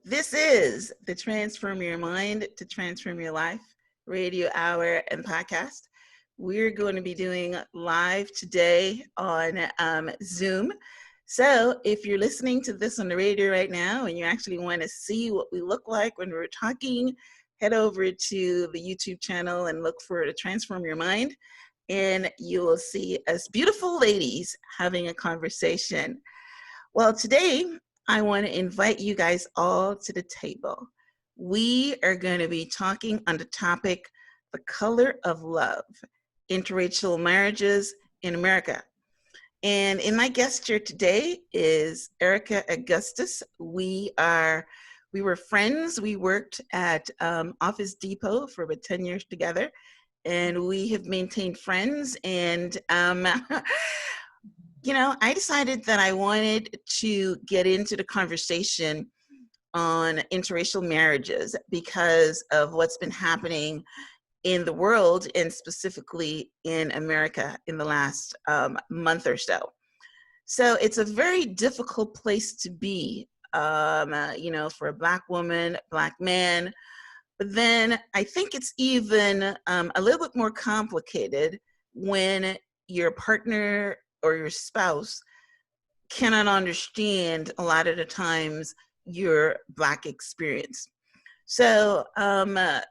This is the Transform Your Mind to Transform Your Life radio hour and podcast. We're going to be doing live today on Zoom. So if you're listening to this on the radio right now and you actually want to see what we look like when we're talking, head over to the YouTube channel and look for the Transform Your Mind, and you will see us beautiful ladies having a conversation. Well, today I want to invite you guys all to the table. We are going to be talking on the topic, the color of love, interracial marriages in America. And in my guest here today is Ericka Augustis. We were friends. We worked at Office Depot for about 10 years together, and we have maintained friends. And I decided that I wanted to get into the conversation on interracial marriages because of what's been happening in the world and specifically in America in the last month or so. So it's a very difficult place to be, for a Black woman, Black man. But then I think it's even a little bit more complicated when your partner or your spouse cannot understand a lot of the times your Black experience. So I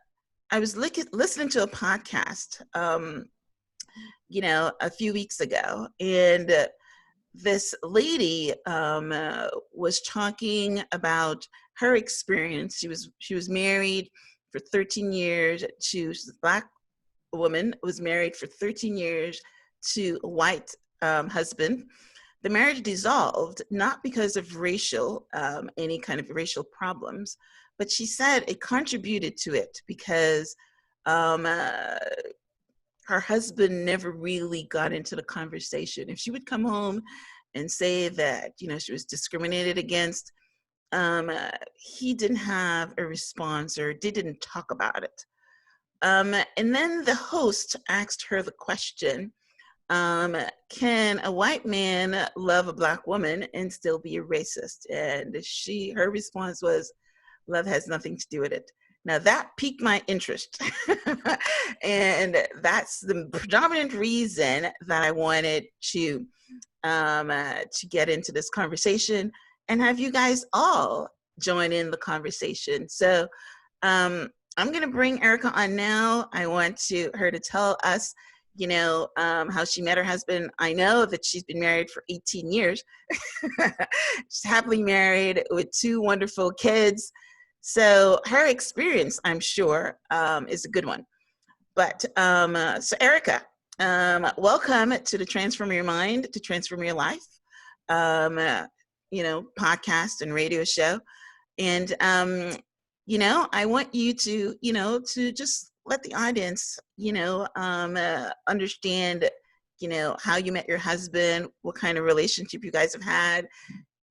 was listening to a podcast, a few weeks ago, and this lady was talking about her experience. She was married for 13 years to a Black woman, was married for 13 years to a white husband. The marriage dissolved, not because of any kind of racial problems, but she said it contributed to it because her husband never really got into the conversation. If she would come home and say that, she was discriminated against, he didn't have a response or didn't talk about it. And then the host asked her the question, can a white man love a Black woman and still be a racist? And her response was, love has nothing to do with it. Now that piqued my interest. And that's the predominant reason that I wanted to get into this conversation and have you guys all join in the conversation. So I'm going to bring Ericka on now. I want her to tell us how she met her husband. I know that she's been married for 18 years. She's happily married with 2 wonderful kids. So her experience, I'm sure, is a good one. But so Ericka, welcome to the Transform Your Mind to Transform Your Life, podcast and radio show. And, I want you to just let the audience, understand, how you met your husband, what kind of relationship you guys have had,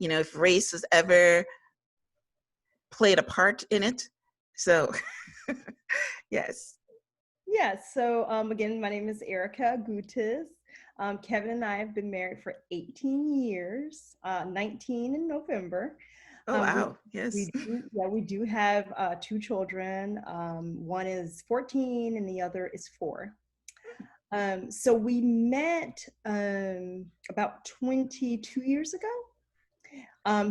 if race has ever played a part in it. So, yes. Yes. So again, my name is Ericka Augustis. Kevin and I have been married for 18 years, 19 in November. Oh, wow. Yes. We do have 2 children. One is 14 and the other is 4. So we met about 22 years ago.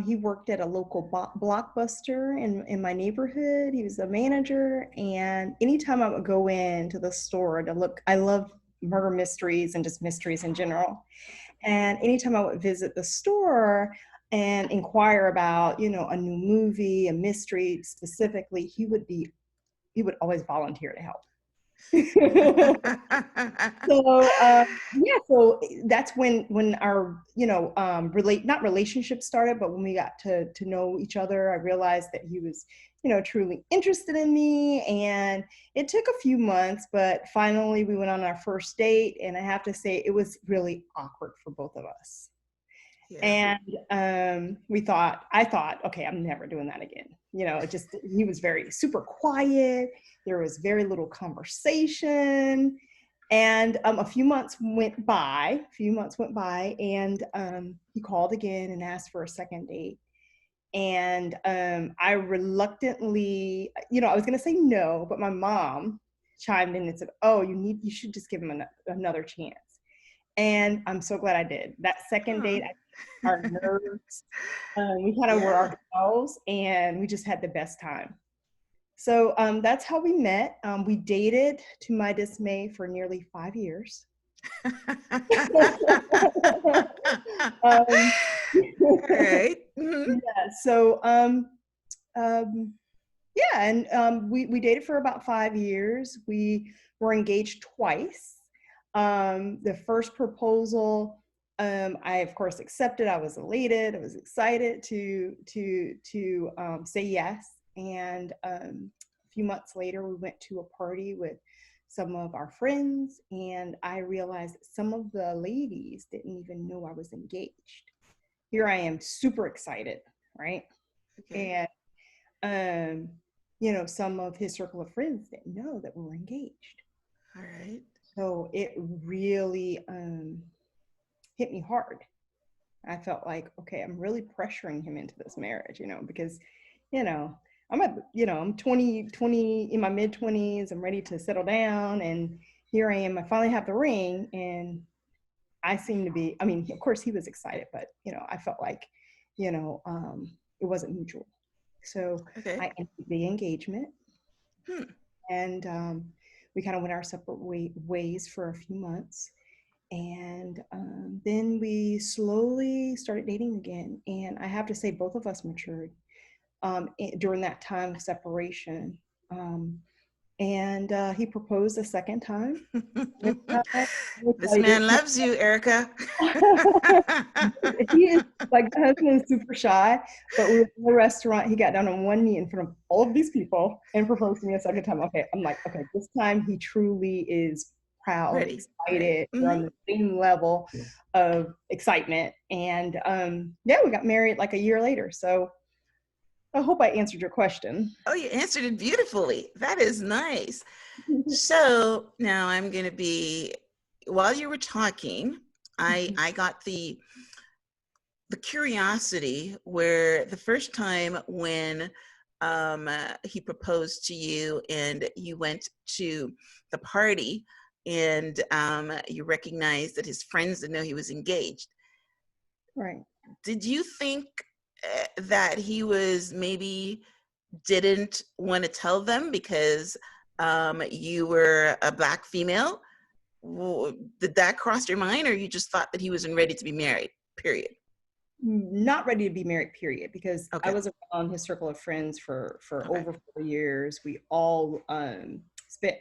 He worked at a local Blockbuster in my neighborhood. He was a manager, and anytime I would go into the store to look, I love murder mysteries and just mysteries in general. And anytime I would visit the store and inquire about, a new movie, a mystery specifically, he would always volunteer to help. So that's when our not relationship started, but when we got to know each other, I realized that he was truly interested in me. And it took a few months, but finally we went on our first date, and I have to say it was really awkward for both of us. Yeah. And I thought, okay, I'm never doing that again. He was super quiet. There was very little conversation. And a few months went by, and he called again and asked for a second date. And I reluctantly, I was going to say no, but my mom chimed in and said, "Oh, you should just give him another chance." And I'm so glad I did. That second Huh. date, our nerves, we kind of were Yeah. ourselves, and we just had the best time. So that's how we met. We dated, to my dismay, for nearly 5 years. um, All right. Mhm. yeah. So um, yeah, and we dated for about 5 years. We were engaged twice. The first proposal, I of course accepted. I was elated. I was excited to say yes. And a few months later, we went to a party with some of our friends, and I realized that some of the ladies didn't even know I was engaged. Here I am, super excited, right? Okay. And um, some of his circle of friends didn't know that we were engaged. All right. So it really hit me hard. I felt like, okay, I'm really pressuring him into this marriage, because, you know, I'm 20 in my mid 20s. I'm ready to settle down. And here I am. I finally have the ring. And I seem to be, I mean, of course he was excited, but, I felt like, it wasn't mutual. So Okay. I ended the engagement, Hmm. and we kind of went our separate ways for a few months. And then we slowly started dating again. And I have to say, both of us matured during that time of separation. Um, and he proposed a second time. This time, we'll This tell you, man loves you, Erica. he is like, my husband is super shy, but we were in a restaurant. He got down on one knee in front of all of these people and proposed to me a second time. Okay, I'm like, okay, this time he truly is proud, Ready. Right. excited. We're Hmm. on the same level of excitement. And yeah, we got married like a year later. So I hope I answered your question. Oh, you answered it beautifully. That is nice. So now I'm going to be, while you were talking, I got the curiosity where the first time when he proposed to you and you went to the party and you recognized that his friends didn't know he was engaged. Right. Did you think that he was maybe didn't want to tell them because you were a Black female? Did that cross your mind, or you just thought that he wasn't ready to be married, period? Not ready to be married, period, because I Okay. was around his circle of friends for Okay. over 4 years. We all spent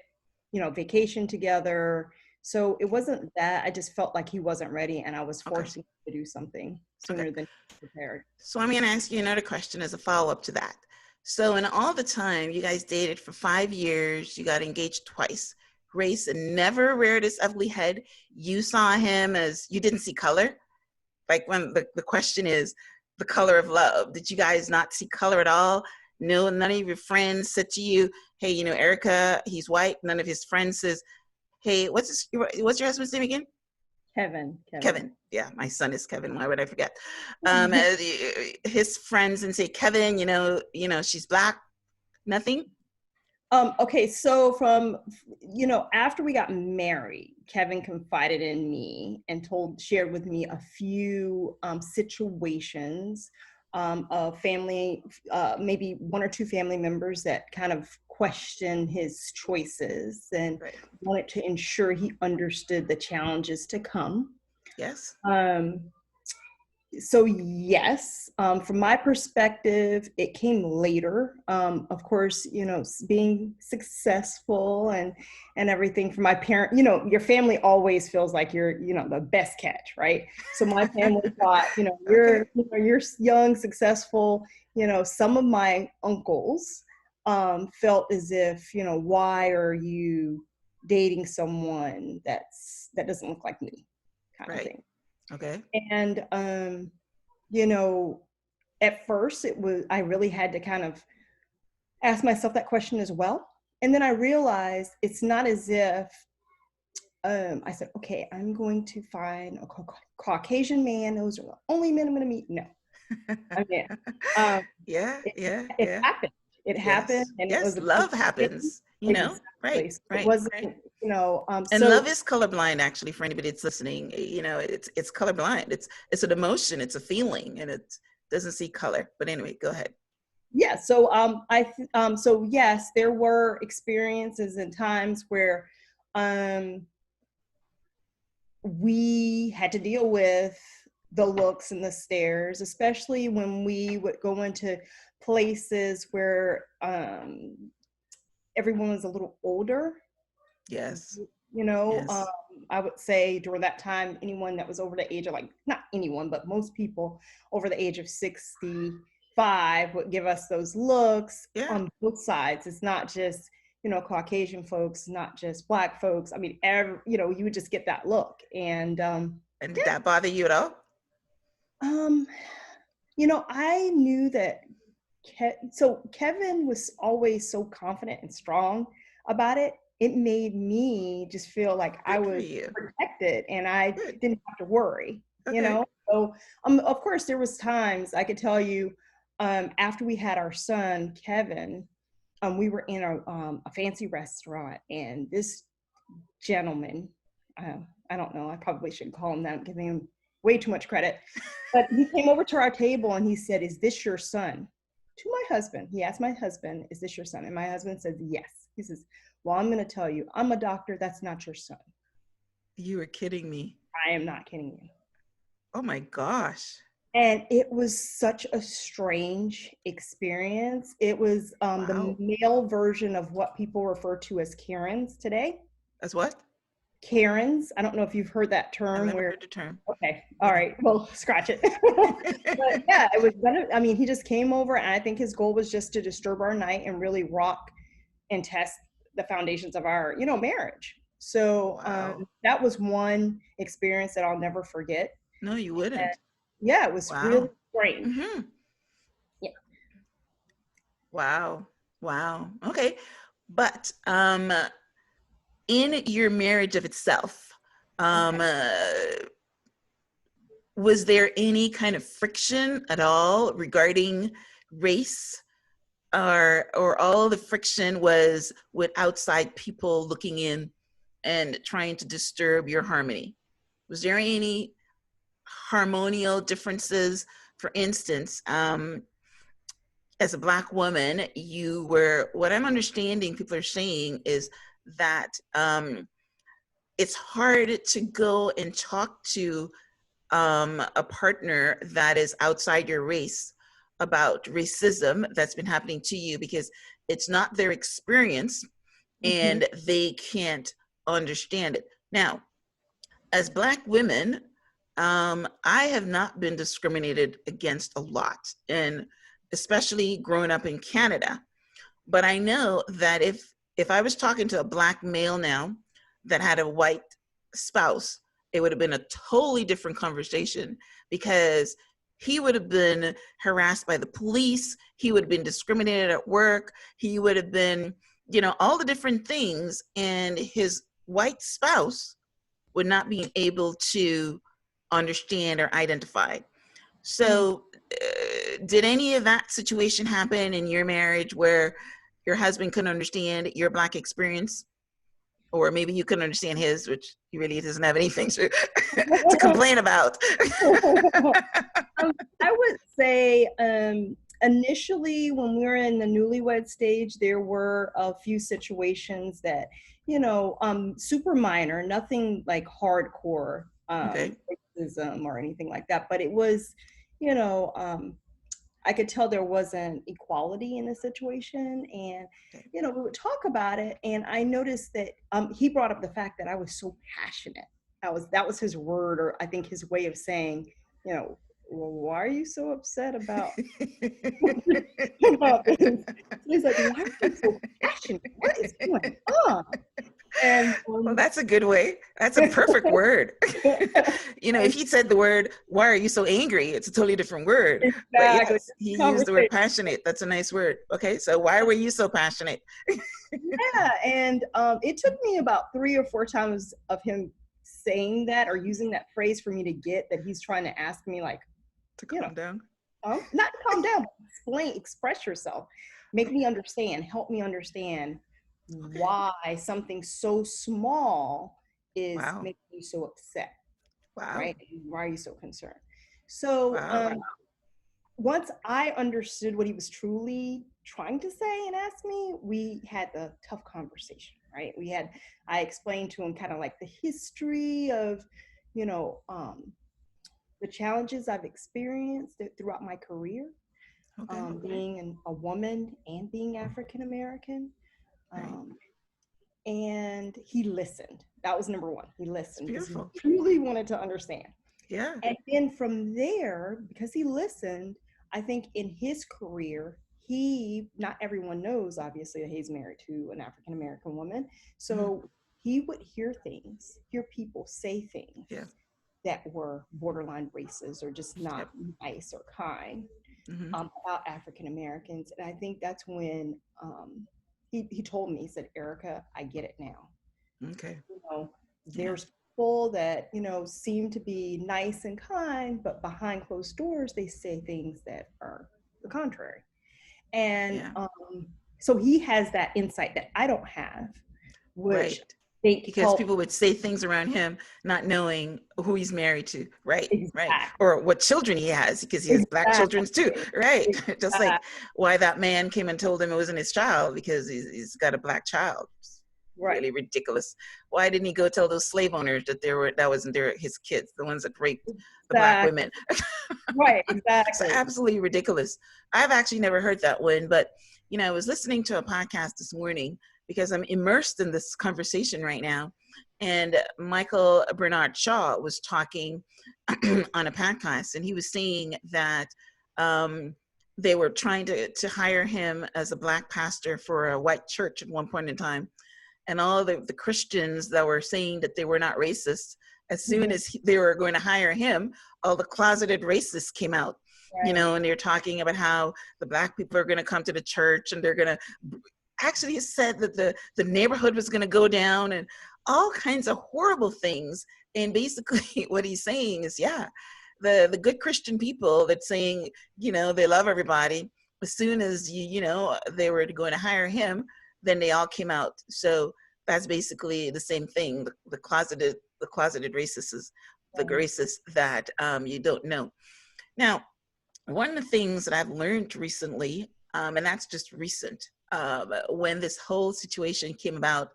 vacation together, so it wasn't that. I just felt like he wasn't ready, and I was Okay. forcing him to do something Okay. sooner than he was prepared. So I'm going to ask you another question as a follow-up to that. So in all the time you guys dated for 5 years, you got engaged twice, race and never reared its ugly head. You saw him as, you didn't see color. Like when the question is the color of love. Did you guys not see color at all? No, none of your friends said to you, hey, Erika, he's white. None of his friends says, hey, what's your husband's name again? Kevin. Kevin. Yeah, my son is Kevin. Why would I forget? His friends and say, Kevin, she's Black. Nothing. Okay, so from after we got married, Kevin confided in me and shared with me a few situations of family, maybe one or two family members that kind of questioned his choices and Right. wanted to ensure he understood the challenges to come. Yes. Um, so yes, from my perspective, it came later. Of course, being successful and everything for my parent, your family always feels like you're, the best catch, right? So my family thought, Okay. you're young, successful. Some of my uncles felt as if, why are you dating someone that doesn't look like me, kind of Right. thing. Okay. And you know, at first I really had to kind of ask myself that question as well. And then I realized it's not as if I said, okay, I'm going to find a Caucasian man. Those are the only men I'm going to meet. No. I mean, um, Yeah, it, yeah, it yeah. happened. It happened, Yes, and it yes. was a big Love thing. happens, you know? Right, Exactly. So it right, wasn't, right. And so love is colorblind, actually, for anybody that's listening. You know, it's colorblind. It's an emotion, it's a feeling, and it doesn't see color. But anyway, go ahead. yeah. So so yes, there were experiences and times where um we had to deal with the looks and the stares, especially when we would go into places where everyone was a little older. Yes, You know, yes. I would say during that time, anyone that was over the age of, like, not anyone, but most people over the age of 65 would give us those looks Yeah. on both sides. It's not just, Caucasian folks, not just Black folks. I mean, you would just get that look. And And did that bother you at all? um, I knew that so Kevin was always so confident and strong about it. It made me just feel like I Good for was you. protected and I Good. didn't have to worry, Okay. So, of course, there was times I could tell you, after we had our son Kevin, we were in a fancy restaurant, and this gentleman, I don't know, I probably shouldn't call him that, I'm giving him way too much credit, but he came over to our table and he said, "Is this your son?" To my husband. He asked my husband, "Is this your son?" And my husband says, "Yes." He says, "Well, I'm going to tell you, I'm a doctor. That's not your son." You were kidding me. I am not kidding you. Oh my gosh. And it was such a strange experience. It was the Wow. male version of what people refer to as Karens today. That's what? Karens. I don't know if you've heard that I've term never where, heard the term. okay, all right, well, scratch it. But yeah, it was better. I mean, he just came over, and I think his goal was just to disturb our night and really rock and test the foundations of our, marriage. So Wow. that was one experience that I'll never forget. No, you And wouldn't. yeah, it was really Wow. strange. Mm-hmm. Yeah. Wow. Wow. Okay. But in your marriage of itself, Okay. um, uh, was there any kind of friction at all regarding race, or all the friction was with outside people looking in and trying to disturb your harmony? Was there any harmonial differences? For instance, as a Black woman, you were, what I'm understanding people are saying is that it's hard to go and talk to a partner that is outside your race about racism that's been happening to you, because it's not their experience Mm-hmm. and they can't understand it. Now, as Black women, I have not been discriminated against a lot, and especially growing up in Canada. But I know that if I was talking to a Black male now that had a white spouse, it would have been a totally different conversation, because he would have been harassed by the police. He would have been discriminated at work. He would have been, all the different things. And his white spouse would not be able to understand or identify. So, did any of that situation happen in your marriage where your husband couldn't understand your Black experience? Or maybe you couldn't understand his, which he really doesn't have anything to complain about. I would say initially, when we were in the newlywed stage, there were a few situations that, super minor, nothing like hardcore Okay. racism or anything like that. But it was, you know, I could tell there wasn't equality in the situation. And, Okay. we would talk about it. And I noticed that he brought up the fact that I was so passionate. That was his word, or I think his way of saying, well, why are you so upset about, about this? So he's like, why are you so passionate? What is going on? And Well, that's a good way. That's a perfect word. If and he said the word, why are you so angry? It's a totally different word. But exactly, yes, he used the word conversation. passionate. That's a nice word. Okay, so why were you so passionate? Yeah, and it took me about 3 or 4 times of him saying that or using that phrase for me to get that he's trying to ask me, like, To you know, calm down. Not calm down, but express yourself, make me understand, help me understand Okay. why something so small is Wow. making you so upset, Wow. right? Why are you so concerned? So Wow. once I understood what he was truly trying to say and ask me, we had a tough conversation, right? I explained to him kind of like the history of, you know, the challenges I've experienced throughout my career, Okay. being a woman and being African American. Right. Um, and he listened. That was number one. He It's listened because he beautiful. truly wanted to understand. Yeah. And then from there, because he listened, I think in his career, not everyone knows, obviously, that he's married to an African American woman. Hmm. So he would hear people say Yeah. things that were borderline racist or just not Yep. nice or kind, Hmm. about African Americans. And I think that's when he told me, he said, Erica, I get it now. Okay. You know, Yeah. there's people that, seem to be nice and kind, but behind closed doors, they say things that are the contrary. And Yeah. so he has that insight that I don't have, which Right. I think Because helped. people would say things around him, not knowing who he's married to. Right. Right. Exactly. Or what children he has, because he has black children too. Exactly. Right. Just like Exactly. why that man came and told him it wasn't his child because he's got a black child. Right. Really ridiculous. Why didn't he go tell those slave owners that wasn't his kids, the ones that raped the black Exactly. women? Right. So Exactly. absolutely ridiculous. I've actually never heard that one, but I was listening to a podcast this morning because I'm immersed in this conversation right now. And Michael Bernard Shaw was talking on a podcast, and he was saying that um, they were trying to hire him as a black pastor for a white church at one point in time. And all the Christians that were saying that they were not racist, as soon Mhm. as they were going to hire him, all the closeted racists came out, Right. and they're talking about how the black people are going to come to the church and they're going to, actually he said that the neighborhood was going to go down and all kinds of horrible things. And basically what he's saying is, yeah, the good Christian people that's saying, they love everybody, as soon as they were going to hire him, then they all came out. So that's basically the same thing. The closeted racists is the Right. racists that you don't know. Now, one of the things that I've learned recently, and that's just recent, when this whole situation came about,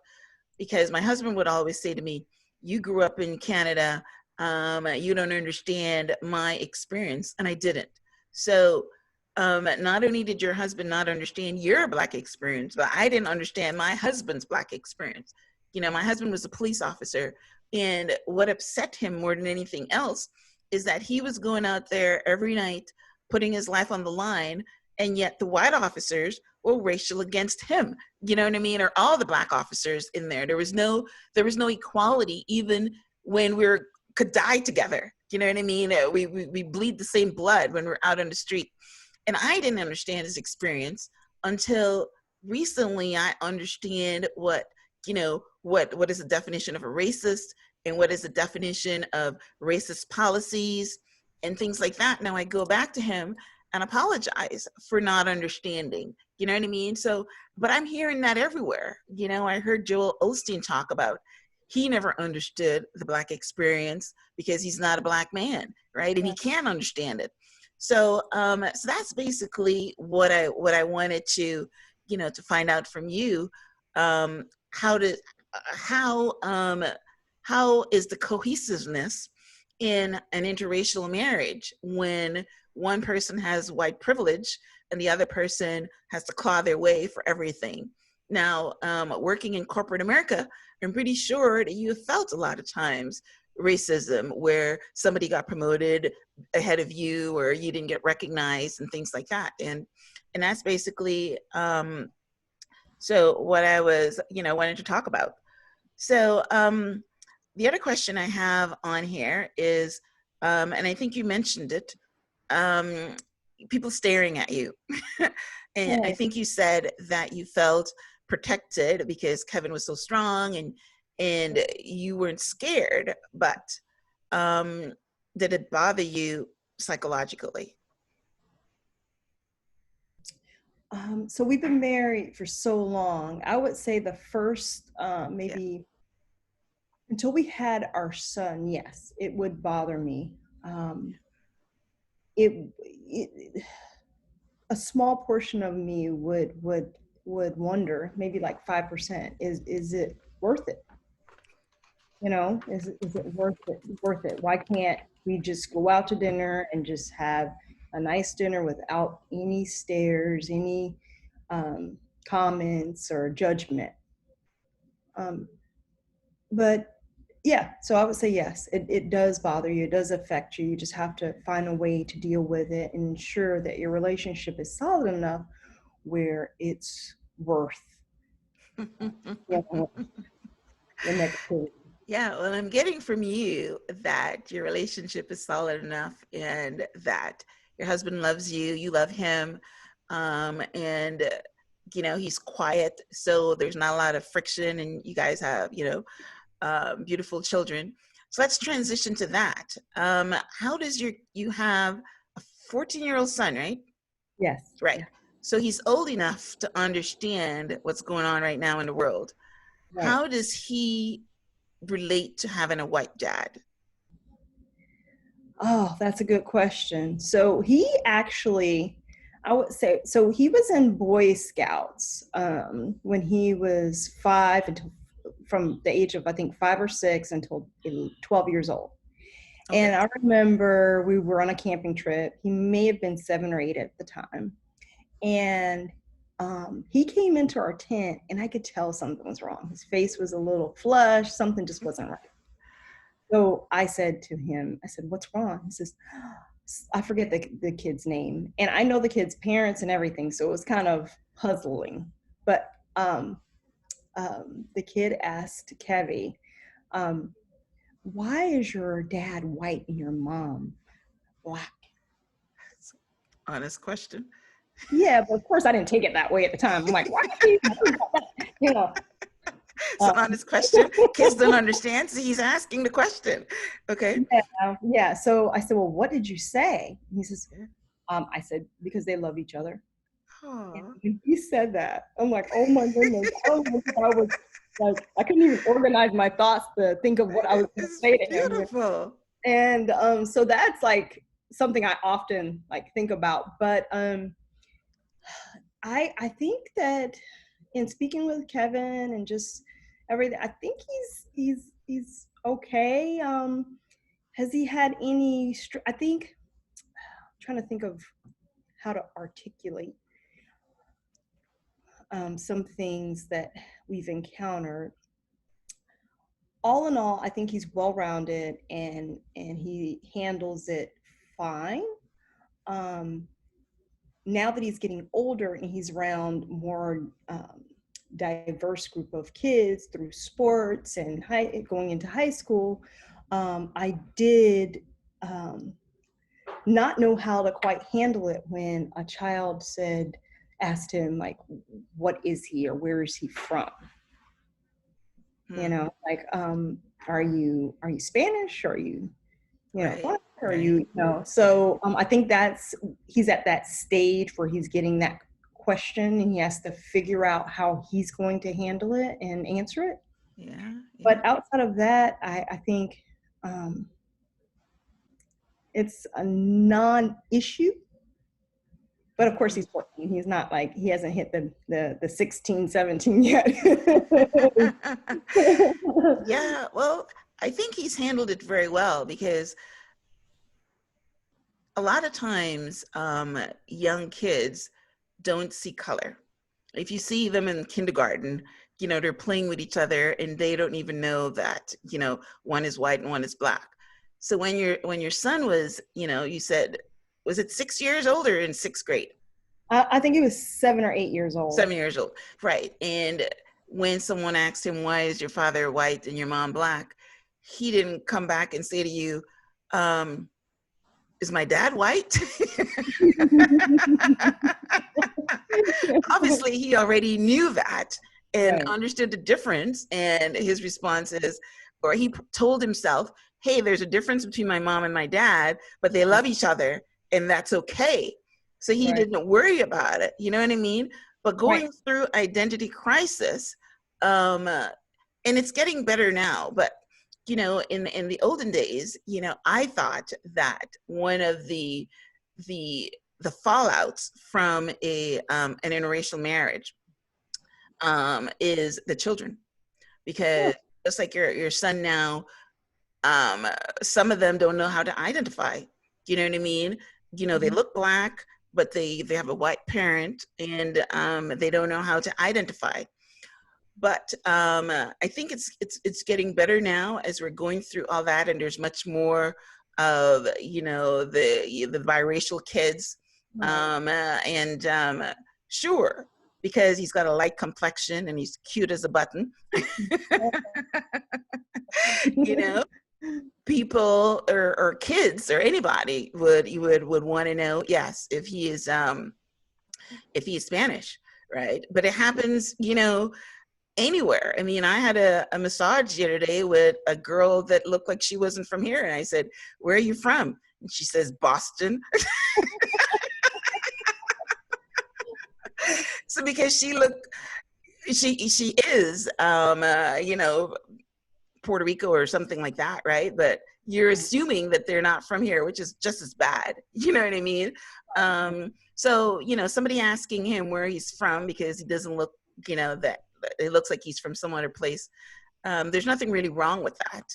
because my husband would always say to me, "You grew up in Canada. You don't understand my experience," and I didn't. So not only did your husband not understand your Black experience, but I didn't understand my husband's Black experience. My husband was a police officer, and what upset him more than anything else is that he was going out there every night, putting his life on the line, and yet the white officers were racial against him. You know what I mean? Or all the Black officers in there. There was no equality, even when could die together. You know what I mean? We bleed the same blood when we're out on the street. And I didn't understand his experience until recently. I understand what is the definition of a racist, and what is the definition of racist policies and things like that. Now I go back to him and apologize for not understanding. You know what I mean? So, but I'm hearing that everywhere. I heard Joel Osteen talk about he never understood the Black experience because he's not a Black man, right? And he Right. can't understand it. So that's basically what I wanted to find out from you. Um, how to how how is the cohesiveness in an interracial marriage when one person has white privilege and the other person has to claw their way for everything? Now, working in corporate America, I'm pretty sure that you have felt a lot of times racism where somebody got promoted ahead of you or you didn't get recognized and things like that. And that's basically so what I was wanted to talk about. So the other question I have on here is, and I think you mentioned it, um, people staring at you. And I Right. think you said that you felt protected because Kevin was so strong and you weren't scared, but um, did it bother you psychologically? So we've been married for so long. I would say the first, maybe until we had our son, yes, it would bother me. Um, it a small portion of me would wonder, maybe like 5%, is it worth it? You know, is it worth it? Why can't we just go out to dinner and just have a nice dinner without any stares, any um, comments or judgment? Um, but yeah, so I would say yes, it does bother you, it does affect you. You just have to find a way to deal with it and ensure that your relationship is solid enough where it's worth you know, the negativity. Yeah, well, I'm getting from you that your relationship is solid enough and that your husband loves you, you love him, and he's quiet, so there's not a lot of friction, and you guys have beautiful children. So let's transition to that. How does you have a 14-year-old son, right? Yes. Right. Yeah. So he's old enough to understand what's going on right now in the world. Right. How does he relate to having a white dad? Oh, that's a good question. So he actually, I would say, so he was in Boy Scouts when he was five, until from the age of I think 5 or 6 until 12 years old. Okay. And I remember we were on a camping trip. He may have been 7 or 8 at the time, and he came into our tent, and I could tell something was wrong. His face was a little flushed. Something just wasn't right. So I said to him, I said, "What's wrong?" He says, I forget the kid's name. And I know the kid's parents and everything. So it was kind of puzzling. But the kid asked Kevy, um, why is your dad white and your mom black? Honest question. Yeah, but of course I didn't take it that way at the time. I'm like, why? You know, It's an honest question. Kids don't understand, so he's asking the question. Okay. yeah. So I said, well, what did you say? And he says, I said, because they love each other. And Oh, when he said that, I'm like, oh my goodness. I don't know if I was like, I couldn't even organize my thoughts to think of what I was going to it's say to him. beautiful. And so that's like something I often like think about. But I think that in speaking with Kevin and just everything, I think he's okay. Has he had any? I think I'm trying to think of how to articulate some things that we've encountered. All in all, I think he's well-rounded and he handles it fine. Um, Now that he's getting older and he's around more diverse group of kids through sports and going into high school, I did not know how to quite handle it when a child asked him like, what is he or where is he from? You Hmm. know, like, are you Spanish? Are you, Right. black? Are Right. so I think he's at that stage where he's getting that question and he has to figure out how he's going to handle it and answer it. Yeah. Yeah. But outside of that, I think um, it's a non-issue. But of course, he's 14. He's not like, he hasn't hit the 16, 17 yet. Yeah. Well, I think he's handled it very well because a lot of times young kids don't see color. If you see them in kindergarten, they're playing with each other and they don't even know that, one is white and one is black. So when your son was, you said, was it 6 years old or in sixth grade? I think he was 7 or 8 years old. 7 years old. Right. And when someone asked him, why is your father white and your mom black? He didn't come back and say to you, is my dad white? Obviously, he already knew that and Right. understood the difference. And his response is, or he told himself, hey, there's a difference between my mom and my dad, but they love each other, and that's okay. So he Right. didn't worry about it. You know what I mean? But Right. going through identity crisis, and it's getting better now, but in the olden days, I thought that one of the the fallouts from an interracial marriage is the children, because Sure. just like your son now, um, some of them don't know how to identify. You know what I mean? They Mhm. look black, but they have a white parent, and they don't know how to identify. But I think it's getting better now as we're going through all that, and there's much more of the biracial kids, Right. and sure, because he's got a light complexion and he's cute as a button. you know People or kids or anybody would want to know, yes, if he's Spanish, right? But it happens, anywhere. I mean, I had a massage the other day with a girl that looked like she wasn't from here, and I said, "Where are you from?" And she says, "Boston." So because she is, Puerto Rico or something like that, right? But you're assuming that they're not from here, which is just as bad. You know what I mean? So, somebody asking him where he's from because he doesn't look, that it looks like he's from some other place. There's nothing really wrong with that.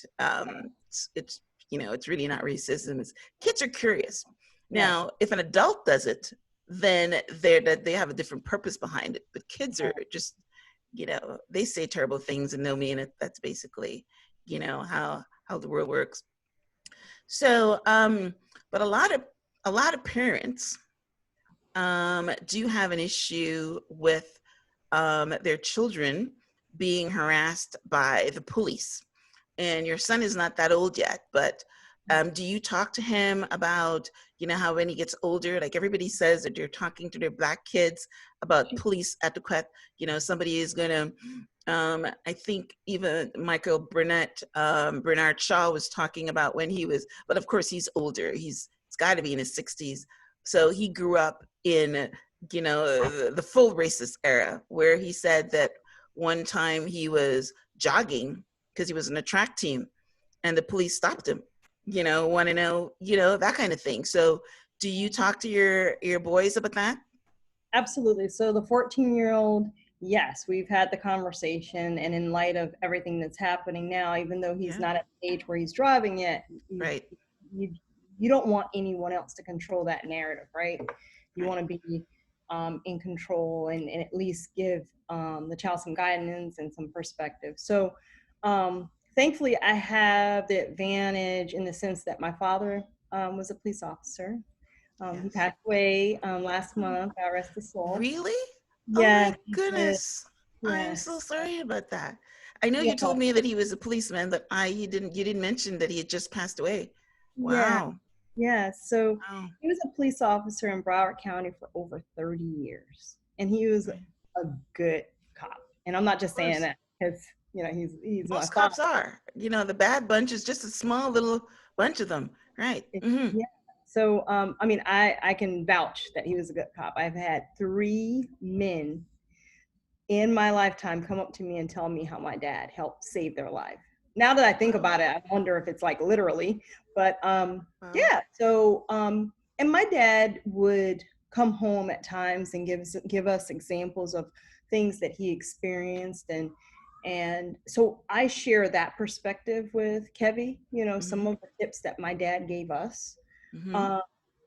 It's really not racism. Kids are curious. Right. Now, if an adult does it, then they have a different purpose behind it. But kids are just, they say terrible things and they'll mean it. That's basically, how the world works. So, but a lot of parents do have an issue with their children being harassed by the police. And your son is not that old yet, but do you talk to him about, how when he gets older, like everybody says that they're talking to their Black kids about police etiquette, somebody is going to, I think even Michael Bernard Shaw was talking about when he was, but of course he's older. He's got to be in his 60s. So he grew up in, the full racist era, where he said that one time he was jogging because he was in a track team and the police stopped him, want to know, that kind of thing. So do you talk to your boys about that? Absolutely. So the 14-year-old, yes, we've had the conversation, and in light of everything that's happening now, even though he's Yeah. not at the age where he's driving yet, Right. you don't want anyone else to control that narrative, right? You Right. want to be in control, and at least give the child some guidance and some perspective. So thankfully, I have the advantage in the sense that my father was a police officer. He Yes. passed away last month. God rest his soul. Really? Oh my Yes, he did. goodness. I'm so Yes. sorry about that. I know Yeah. you told me that he was a policeman, but you didn't mention that he had just passed away. Yeah. Wow. Yeah. So Wow. he was a police officer in Broward County for over 30 years. And he was Right. a good cop. And I'm not Of just saying course. that because, he's my Most father. cops are. The bad bunch is just a small little bunch of them. Right. Mm-hmm. Yeah. So I mean, I can vouch that he was a good cop. I've had 3 men in my lifetime come up to me and tell me how my dad helped save their life. Now that I think Wow. about it, I wonder if it's like literally, but Wow. yeah. So and my dad would come home at times and give us examples of things that he experienced, and so I share that perspective with Kevy, some Mm-hmm. of the tips that my dad gave us. Mm-hmm. Um,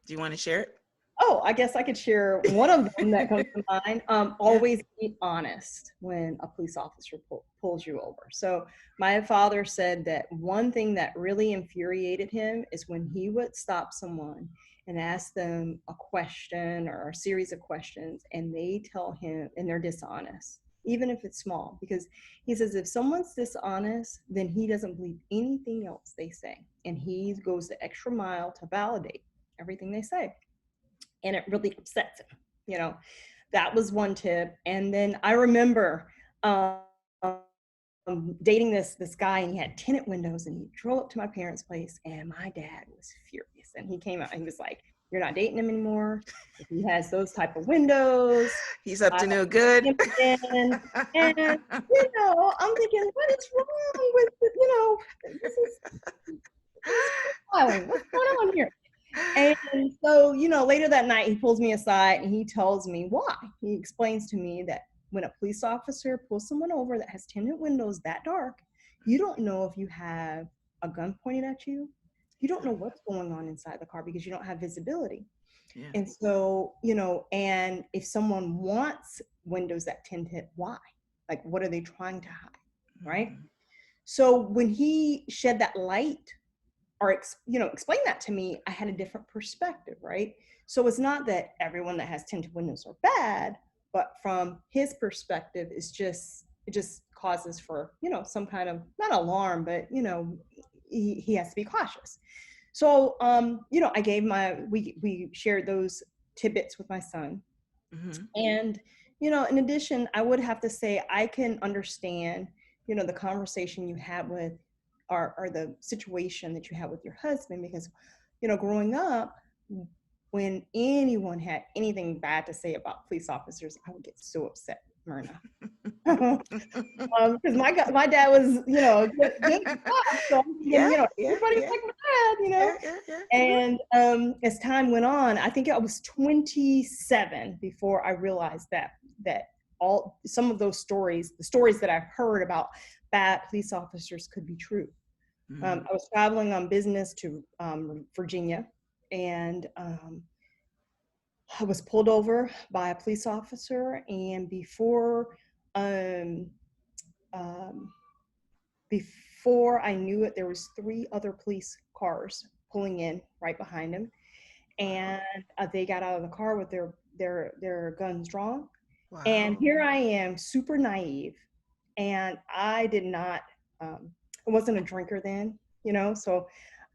Do you want to share it? Oh, I guess I could share one of them that comes to mind. Yeah. Always be honest when a police officer pulls you over. So my father said that one thing that really infuriated him is when he would stop someone and ask them a question or a series of questions, and they tell him and they're dishonest, even if it's small, because he says if someone's dishonest, then he doesn't believe anything else they say, and he goes the extra mile to validate everything they say, and it really upsets him. That was one tip. And then I remember dating this guy, and he had tinted windows, and he drove up to my parents' place, and my dad was furious. And he came out and he was like, you're not dating him anymore. If he has those type of windows, He's up I to no don't good. see him again. And, I'm thinking, what is wrong with, this is profiling. What's going on here? And so, later that night, he pulls me aside and he tells me why. He explains to me that when a police officer pulls someone over that has tinted windows that dark, you don't know if you have a gun pointed at you. You don't know what's going on inside the car because you don't have visibility. Yeah. And so, and if someone wants windows that tinted, why? Like, what are they trying to hide, right? Mm-hmm. So when he shed that light or, explain that to me, I had a different perspective, right? So it's not that everyone that has tinted windows are bad, but from his perspective, it just causes for, some kind of, not alarm, but, he has to be cautious. So, I gave we shared those tidbits with my son. Mm-hmm. And, in addition, I would have to say, I can understand, the conversation you had with, or the situation that you had with your husband, because, growing up, when anyone had anything bad to say about police officers, I would get so upset, Myrna. Because my dad was, good cop, so I'm thinking, Yeah, everybody's like my dad, yeah. And as time went on, I think I was 27 before I realized that some of those stories, the stories that I've heard about bad police officers, could be true. Mm-hmm. I was traveling on business to Virginia, and I was pulled over by a police officer, and um, before I knew it, there was 3 other police cars pulling in right behind him, and they got out of the car with their guns drawn. Wow. And here I am, super naive, and I did not. I wasn't a drinker then, So,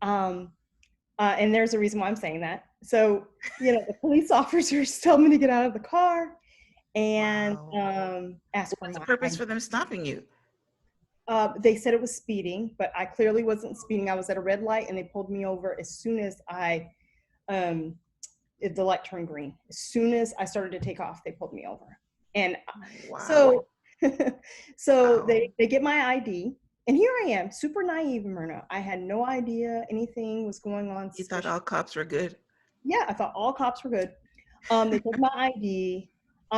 and there's a reason why I'm saying that. So, the police officers tell me to get out of the car and ask for What's the my purpose ID. for them stopping you? They said it was speeding, but I clearly wasn't speeding. I was at a red light, and they pulled me over as soon as the light turned green. As soon as I started to take off, they pulled me over. And so they get my ID, and here I am, super naive, Myrna. I had no idea anything was going on. You thought all cops were good? Yeah, I thought all cops were good. They took my ID.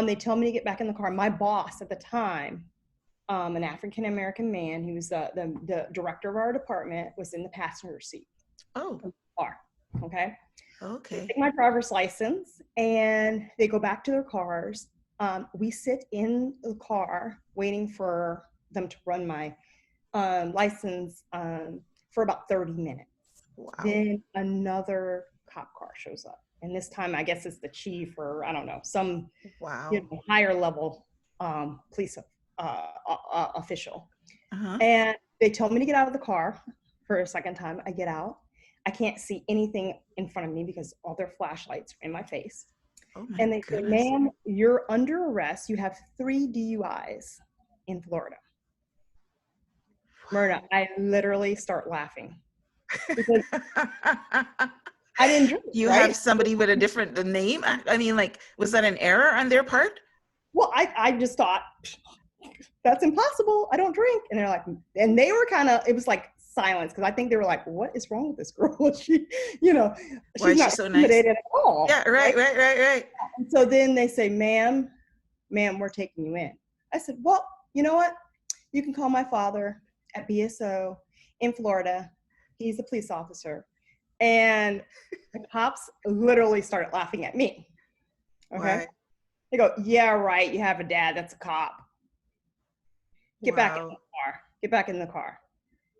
They tell me to get back in the car. My boss at the time, an African-American man, he was the director of our department, was in the passenger seat. Oh. Of the car. Okay. Okay. They take my driver's license and they go back to their cars. We sit in the car waiting for them to run my license for about 30 minutes. Wow. Then another cop car shows up. And this time, I guess it's the chief or I don't know, some higher level police official. Uh-huh. And they tell me to get out of the car for a second time. I get out. I can't see anything in front of me because all their flashlights are in my face. Oh my and they goodness. say, ma'am, you're under arrest. You have 3 DUIs in Florida. Myrna, I literally start laughing. Because I didn't drink, You right? have somebody with a different name? I mean, like, was that an error on their part? Well, I just thought, that's impossible. I don't drink. And they're like, and they were kind of, it was like silence, because I think they were like, what is wrong with this girl? She, Why she's is not she so intimidated nice? at all. Yeah, right. And so then they say, ma'am, we're taking you in. I said, well, you know what? You can call my father at BSO in Florida. He's a police officer. And the cops literally started laughing at me. Okay. Why? They go, yeah, right. You have a dad that's a cop. Get back in the car. Get back in the car.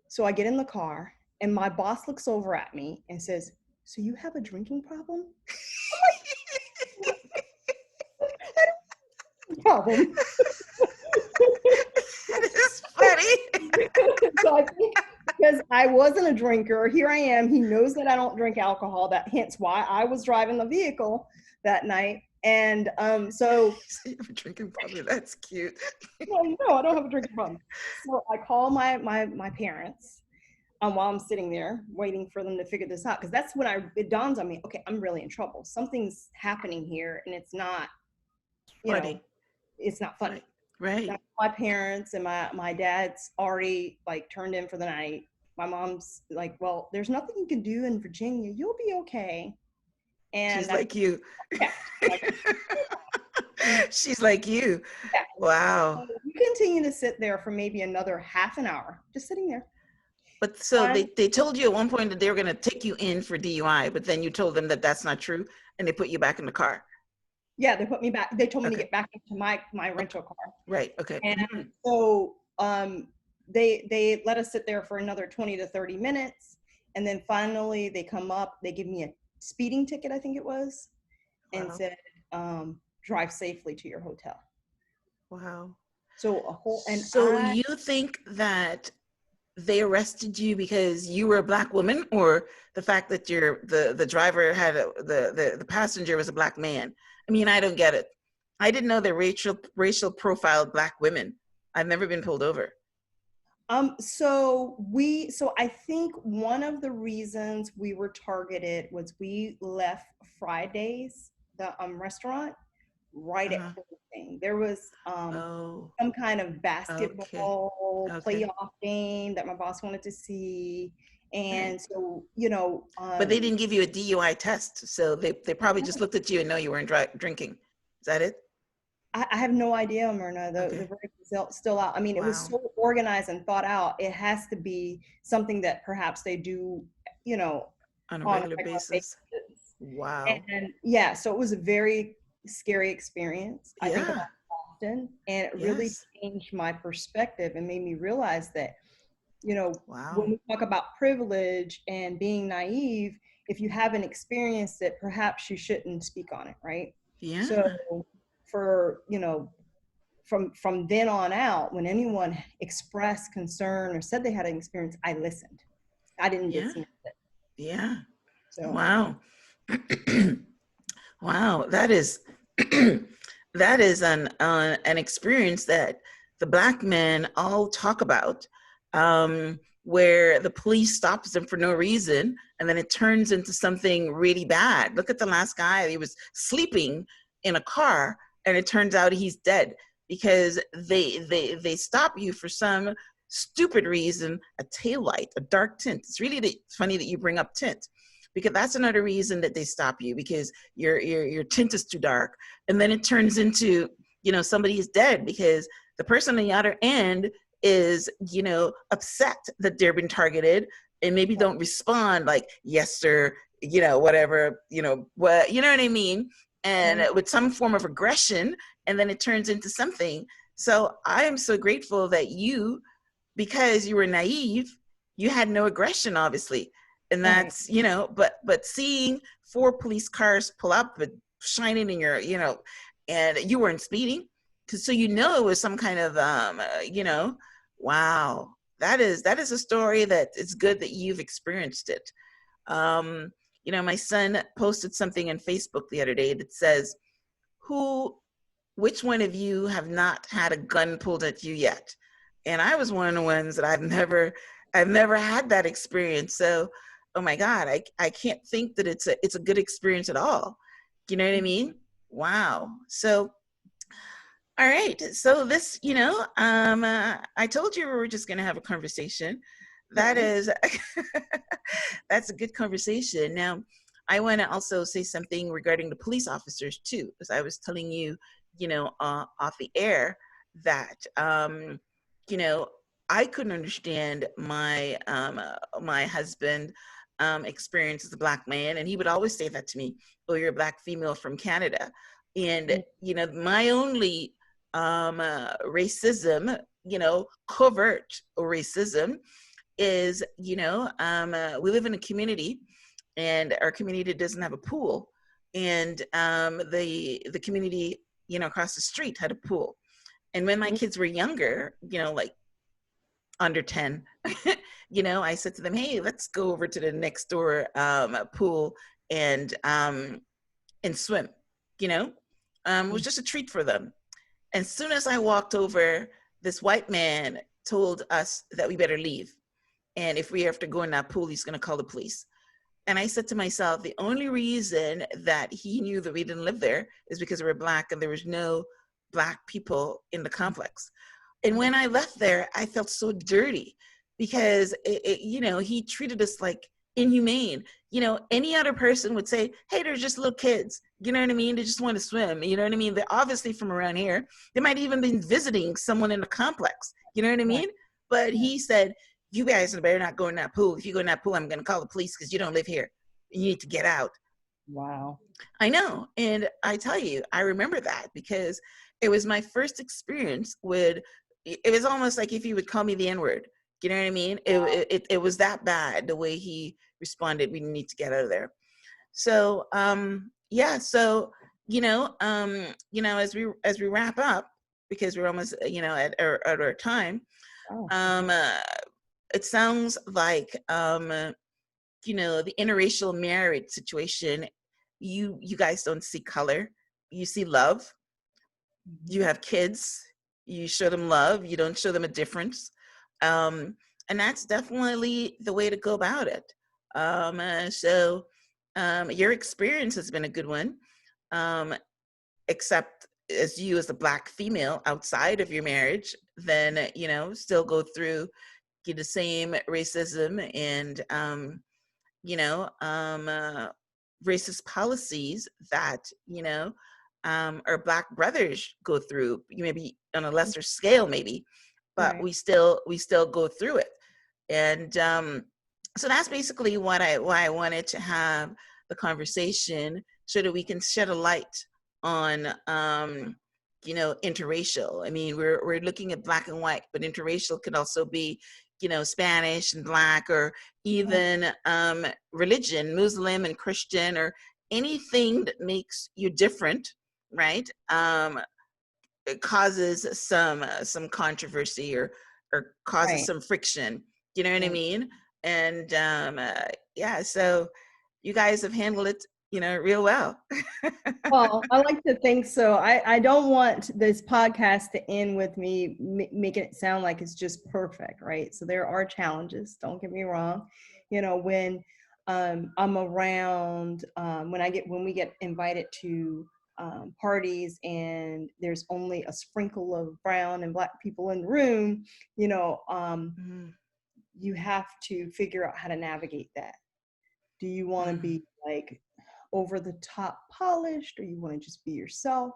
So I get in the car, and my boss looks over at me and says, so you have a drinking problem? Problem. That is funny. So I think because I wasn't a drinker, here I am. He knows that I don't drink alcohol. That hence why I was driving the vehicle that night. And so you have a drinking problem. That's cute. no, I don't have a drinking problem. So I call my parents. while I'm sitting there waiting for them to figure this out. Because that's when it dawns on me, okay, I'm really in trouble. Something's happening here, and it's not, you know, Funny. it's not funny. Right. Right. Now, my parents and my dad's already like turned in for the night. My mom's like, well, there's nothing you can do in Virginia. You'll be okay. She's And I, like you. yeah, like, She's like you. yeah. Wow. So we continue to sit there for maybe another half an hour, just sitting there. But so Fine. they told you at one point that they were going to take you in for DUI, but then you told them that that's not true, and they put you back in the car. Yeah, they put me back. They told me to Okay. get back into my Okay. rental car. Right. Okay. And Mhm. so they let us sit there for another 20 to 30 minutes. And then finally they come up, they give me a speeding ticket, I think it was, and Wow. said, drive safely to your hotel. Wow. So a whole, and So you think that they arrested you because you were a Black woman, or the fact that the driver had the passenger was a Black man? I mean, I don't get it. I didn't know that racial profiled Black women. I've never been pulled over. so I think one of the reasons we were targeted was we left Fridays, the restaurant, right at Uh-huh. closing. There was Oh, some kind of okay. basketball Okay. playoff game that my boss wanted to see. Right. And so, But they didn't give you a DUI test, so they probably just looked at you and know you weren't drinking. Is that it? I have no idea, Myrna. The Okay. verdict is still out. I mean, it was Wow. so organized and thought out. It has to be something that perhaps they do, you know, On a on a regular regular basis. basis. Wow. And yeah, so it was a very scary experience. I think about Yeah. it often, and it really Yes. changed my perspective and made me realize that, when Wow. we talk about privilege and being naive, if you haven't experienced it, perhaps you shouldn't speak on it, right? So Yeah. for, from then on out, when anyone expressed concern or said they had an experience, I listened. I didn't Yeah. dismiss it. Yeah. So Wow. Wow. That is that is an experience that the Black men all talk about, where the police stops them for no reason, and then it turns into something really bad. Look at the last guy; he was sleeping in a car, and it turns out he's dead because they stop you for some stupid reason, a taillight, a dark tint. It's really funny that you bring up tint, because that's another reason that they stop you, because your tint is too dark, and then it turns into, somebody is dead because the person on the other end is, upset that they're being targeted, and maybe don't respond like yes sir, whatever, what, you know what I mean, and mhm. with some form of aggression, and then it turns into something. So I am so grateful that you, because you were naive, you had no aggression, obviously. And Right. that's, but seeing 4 police cars pull up, but shining in your, and you weren't speeding, because so it was some kind of, wow, that is a story that it's good that you've experienced it. Um, my son posted something on Facebook the other day that says, who which one of you have not had a gun pulled at you yet? And I was one of the ones that I've never had that experience. So, oh my God, I can't think that it's a good experience at all. You know what I mean? Wow. So, all right. So this, I told you we were just going to have a conversation. That Right. is, that's a good conversation. Now, I want to also say something regarding the police officers too, because I was telling you, off the air that, you know, I couldn't understand my husband experience as a Black man, and he would always say that to me. Oh, you're a Black female from Canada, and Mm. my only racism, covert racism is, we live in a community, and our community doesn't have a pool, and the community, across the street had a pool. And when my kids were younger, like under 10, I said to them, hey, let's go over to the next door pool and swim. It was Mm. just a treat for them. As soon as I walked over, this white man told us that we better leave. And if we have to go in that pool, he's going to call the police. And I said to myself, the only reason that he knew that we didn't live there is because we were Black and there was no Black people in the complex. And when I left there, I felt so dirty because, he treated us like inhumane. Any other person would say, hey, they're just little kids. You know what I mean? They just want to swim. You know what I mean? They're obviously from around here. They might even been visiting someone in the complex. You know what I mean? But he said, you guys better not go in that pool. If you go in that pool, I'm going to call the police because you don't live here. You need to get out. Wow. I know. And I tell you, I remember that because it was my first experience with, it was almost like if you would call me the N-word. You know what I mean? It was that bad, the way he responded. We need to get out of there. So, as we wrap up, because we're almost, at our time, it sounds like, the interracial marriage situation, you guys don't see color, you see love. You have kids, you show them love, you don't show them a difference. And that's definitely the way to go about it. Your experience has been a good one, except as you as a Black female outside of your marriage, then, still go through the same racism and, racist policies that, our Black brothers go through, maybe on a lesser scale, maybe, but Right. we still go through it. And so that's basically why I wanted to have the conversation, so that we can shed a light on, interracial. I mean, we're looking at Black and white, but interracial could also be, Spanish and Black, or even religion, Muslim and Christian, or anything that makes you different, right? It causes some controversy, or causes Right. some friction. You know what I Right. mean? And so you guys have handled it, real well. Well, I like to think so. I don't want this podcast to end with me making it sound like it's just perfect, right? So there are challenges. Don't get me wrong. When I'm around, when we get invited to parties and there's only a sprinkle of brown and Black people in the room, Mm, you have to figure out how to navigate that. Do you want to mm. be like over the top polished, or you want to just be yourself?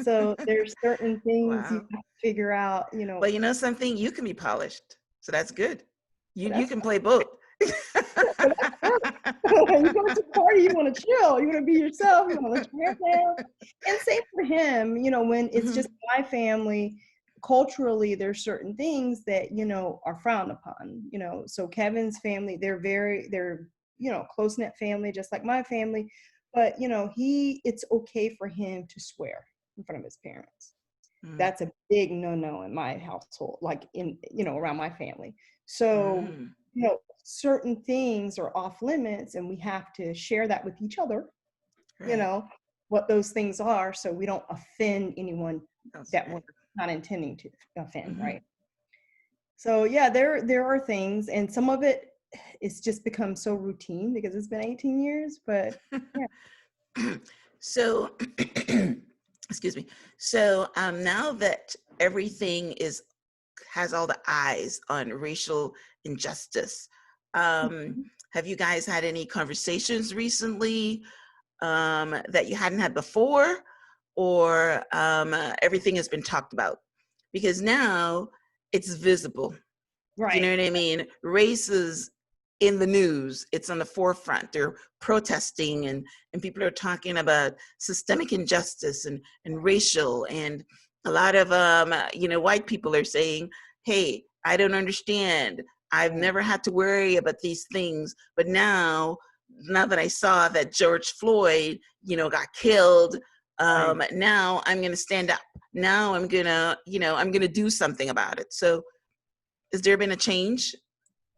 So there's certain things you Wow. have to figure out, Well, you know something? You can be polished, so that's good. but You that's can play both. but that's good. You go to the party, you want to chill, you want to be yourself, you want to let your hair down. And same for him, when it's just Mhm. my family, culturally there's certain things that, are frowned upon. So Kevin's family, they're close-knit family, just like my family. But it's okay for him to swear in front of his parents. Mm. That's a big no-no in my household, like around my family. So, Mm. certain things are off limits and we have to share that with each other, you Right. know, what those things are, so we don't offend anyone That's that we're right. not intending to offend, Hmm. right? So yeah, there are things, and some of it, it's just become so routine because it's been 18 years, but yeah. So, excuse me. So now that everything has all the eyes on racial injustice, have you guys had any conversations recently, that you hadn't had before, or everything has been talked about? Because now it's visible. You know Right. what I mean? Race is in the news. It's on the forefront. They're protesting, and people are talking about systemic injustice and racial. And a lot of white people are saying, "Hey, I don't understand. I've Right. never had to worry about these things, but now that I saw that George Floyd, got killed, Right. now I'm going to stand up. Now I'm gonna do something about it." So has there been a change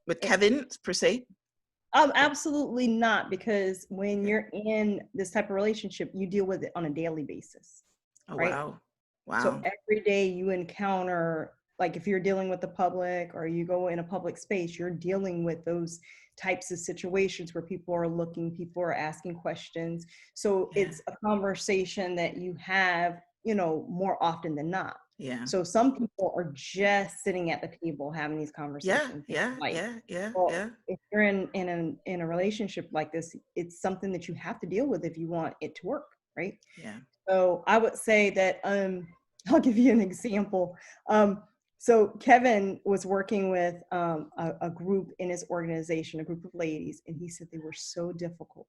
with It, Kevin per se? absolutely not, because when Okay. you're in this type of relationship, you deal with it on a daily basis, Oh, right? wow. So Wow. every day you encounter like if you're dealing with the public or you go in a public space, you're dealing with those types of situations where people are looking, people are asking questions. So Yeah. it's a conversation that you have, you know, more often than not. Yeah. So some people are just sitting at the table having these Yeah. conversations. Yeah. Like, Yeah. Yeah. well, Yeah. if you're in a relationship like this, it's something that you have to deal with if you want it to work, right? Yeah. So I would say that I'll give you an example. So Kevin was working with a group in his organization, a group of ladies, and he said they were so difficult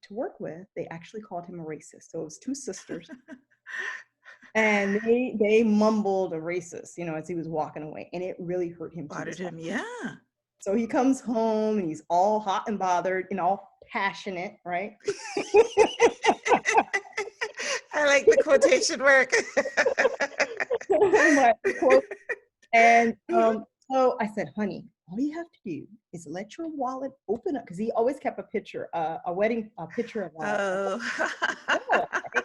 to work with. They actually called him a racist. So it was two sisters, and they mumbled a racist, you know, as he was walking away, and it really hurt him to Bothered his heart. him. Yeah. So he comes home and he's all hot and bothered and all passionate, right? I like the quotation work. And so I said, honey, all you have to do is let your wallet open up, because he always kept a picture, a picture of Oh, wallet, right?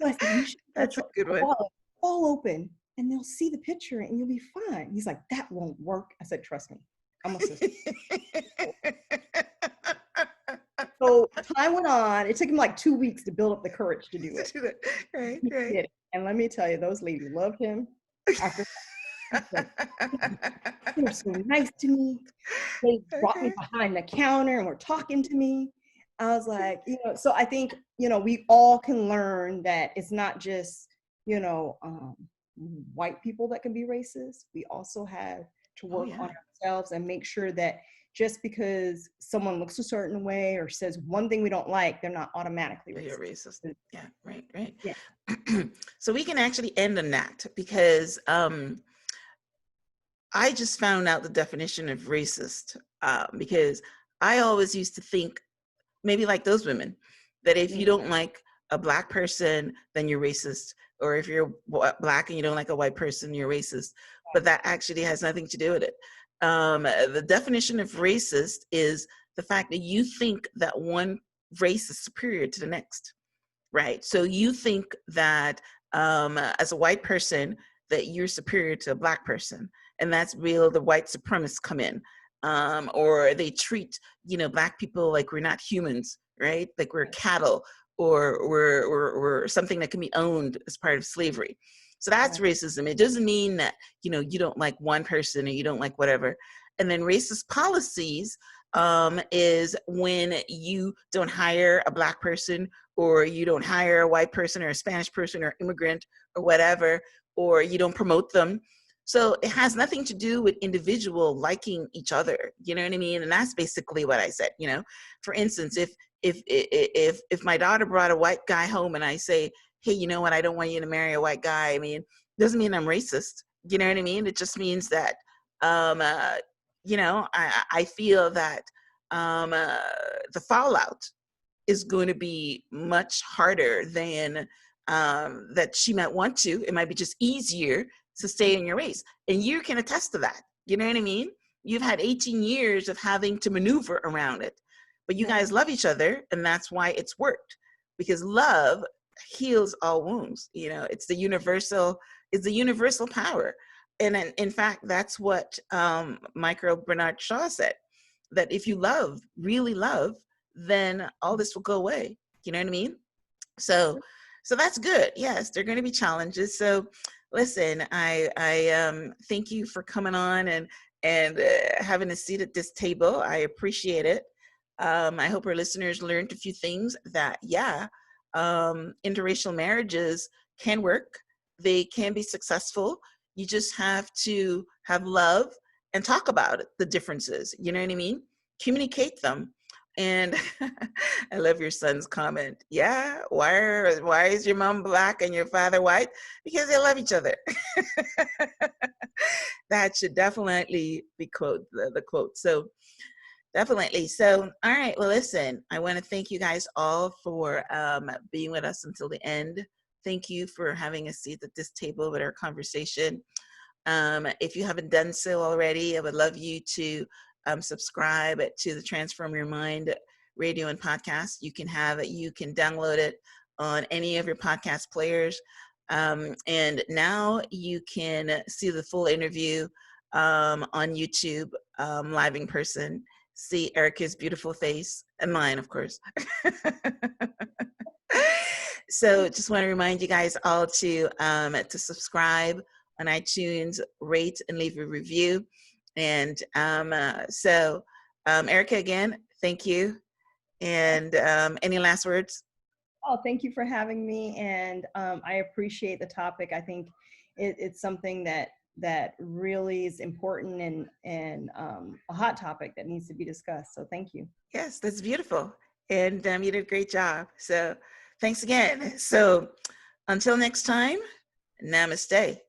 So I said, you should let that's a your good one. wallet all open and they'll see the picture and you'll be fine. He's like, that won't work. I said, trust me, I'm a sister. So time went on. It took him like 2 weeks to build up the courage to do it. Right, He right. did it. And let me tell you, those ladies loved him. After they were so nice to me. They brought me Okay. behind the counter and were talking to me. I was like, you know, so I think, you know, we all can learn that it's not just, you know, white people that can be racist. We also have to Oh, work yeah. on ourselves and make sure that just because someone looks a certain way or says one thing we don't like, they're not automatically You're racist. racist. Yeah, right, right. Yeah. So we can actually end on that because I just found out the definition of racist because I always used to think, maybe like those women, that if you don't like a Black person, then you're racist. Or if you're Black and you don't like a white person, you're racist. But that actually has nothing to do with it. The definition of racist is the fact that you think that one race is superior to the next, right? So you think that as a white person, that you're superior to a Black person. And that's real, the white supremacists come in. Or they treat, you know, Black people like we're not humans, right? Like we're cattle, or we're something that can be owned as part of slavery. So that's racism. It doesn't mean that, you know, you don't like one person or you don't like whatever. And then racist policies is when you don't hire a Black person, or you don't hire a white person or a Spanish person or immigrant or whatever, or you don't promote them. So it has nothing to do with individual liking each other. You know what I mean? And that's basically what I said. You know, for instance, if my daughter brought a white guy home and I say, hey, you know what, I don't want you to marry a white guy, I mean, doesn't mean I'm racist. You know what I mean? It just means that, you know, I feel that the fallout is going to be much harder than that she might want to. It might be just easier to stay in your race. And you can attest to that. You know what I mean? You've had 18 years of having to maneuver around it. But you guys love each other, and that's why it's worked. Because love heals all wounds. You know, it's the universal power. And in fact, that's what Michael Bernard Shaw said, that if you love, really love, then all this will go away. You know what I mean? So that's good. Yes, there are going to be challenges. So listen, I thank you for coming on and having a seat at this table. I appreciate it. I hope our listeners learned a few things that, interracial marriages can work. They can be successful. You just have to have love and talk about it, the differences. You know what I mean? Communicate them. And I love your son's comment. Yeah, why is your mom Black and your father white? Because they love each other. That should definitely be the quote. So definitely. So, all right. Well, listen, I want to thank you guys all for being with us until the end. Thank you for having a seat at this table with our conversation. If you haven't done so already, I would love you to subscribe to the Transform Your Mind radio and podcast. You can download it on any of your podcast players. And now you can see the full interview on YouTube, live in person. See Erika's beautiful face and mine, of course. So just want to remind you guys all to subscribe on iTunes, rate and leave a review. And Erika, again, thank you. And any last words? Oh, thank you for having me. And I appreciate the topic. I think it's something that really is important and a hot topic that needs to be discussed. So thank you. Yes, that's beautiful. And you did a great job. So thanks again. So until next time, namaste.